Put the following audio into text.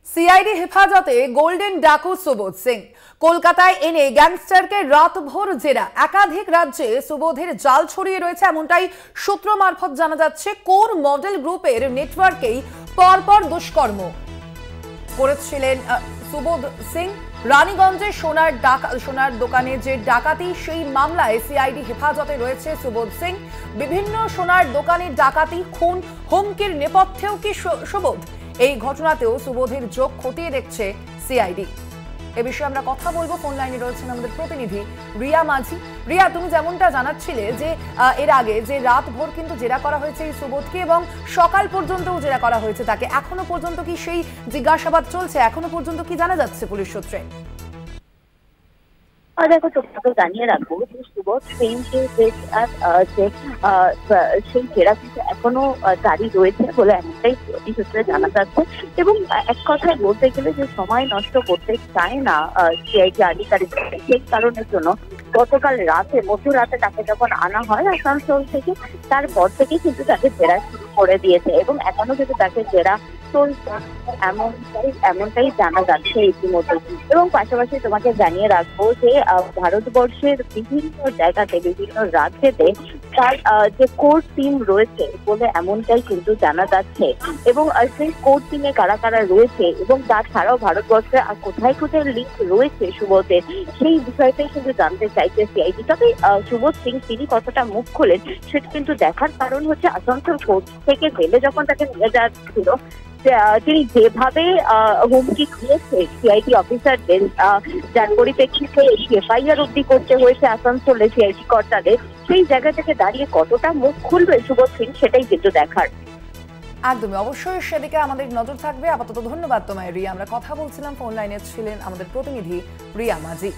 CID হেফাজতে golden Daku Subodh Singh. কলকাতায় এনে গ্যাংস্টারকে রাতভর জেরা। একাধিক রাজ্যে সুবোধের জাল ছড়িয়ে রয়েছে, এমনটাই সূত্র মারফত জানা যাচ্ছে। কোর মডেল গ্রুপের নেটওয়ার্কেই পরপর দুষ্কর্ম করেছিলেন সুবোধ সিং। রানীগঞ্জে সোনার দোকানে যে ডাকাতি, সেই মামলায় সিআইডি হেফাজতে রয়েছে সুবোধ সিং। বিভিন্ন সোনার দোকানে ডাকাতি, খুন, হুমকির নেপথ্যেও কি সুবোধ? এই ঘটনাতেও সুবোধের যোগ খতিয়ে দেখছে সিআইডি। এ বিষয়ে আমরা কথা বলবো। ফোন লাইনে রয়েছেন আমাদের প্রতিনিধি রিয়া মাঝি। রিয়া, তুমি যেমনটা জানাচ্ছিলে যে এর আগে যে রাত ভোর কিন্তু জেরা করা হয়েছে এই সুবোধকে এবং সকাল পর্যন্তও জেরা করা হয়েছে তাকে, এখনো পর্যন্ত কি সেই জিজ্ঞাসাবাদ চলছে? এখনো পর্যন্ত কি জানা যাচ্ছে পুলিশ সূত্রে? দেখো, তোমাকে জানিয়ে রাখবো যে সুবোধ সিংকে সেই জেরা কিন্তু এখনো জারি রয়েছে বলে এমনটাই পুলিশ সূত্রে জানা যাচ্ছে। এবং এক কথায় বলতে গেলে যে সময় নষ্ট করতে চায় না সিআইডি আধিকারিক, সেই কারণের জন্য গতকাল মধ্যরাতে তাকে যখন আনা হয় আসানসোল থেকে, তারপর থেকে কিন্তু তাকে জেরা শুরু করে দিয়েছে এবং এখনো কিন্তু তাকে জেরা চলছে এমনটাই জানা যাচ্ছে ইতিমধ্যে। এবং পাশাপাশি তোমাকে জানিয়ে রাখবো যে ভারতবর্ষের বিভিন্ন জায়গাতে, বিভিন্ন রাজ্যেতে তার যে কোর টিম রয়েছে বলে এমনটাই কিন্তু জানা যাচ্ছে। এবং সেই কোর টিমে কারা কারা রয়েছে এবং তাছাড়াও ভারতবর্ষে কোথায় কোথায় লিঙ্ক রয়েছে সুবোধের, সেই বিষয়টাই কিন্তু জানতে চাইছে সিআইডি। তবে সুবোধ সিং তিনি কতটা মুখ খোলেন সেটা কিন্তু দেখার, কারণ হচ্ছে আসানসোল কোর্ট থেকে জেলে যখন তাকে নিয়ে যাচ্ছিল, তিনি যেভাবে হুমকি দিয়েছে সিআইডি অফিসারদের, যার পরিপ্রেক্ষিতে এফআইআর অব্দি করতে হয়েছে আসানসোলে সিআইডি কর্তাদের, সেই জায়গা থেকে দাঁড়িয়ে কতটা মুখ খুলবে সুবোধ সিং সেটাই কিন্তু দেখার। একদমই, অবশ্যই সেদিকে আমাদের নজর থাকবে। আপাতত ধন্যবাদ তোমায় রিয়া। আমরা কথা বলছিলাম, ফোন লাইনে ছিলেন আমাদের প্রতিনিধি রিয়া মাঝি।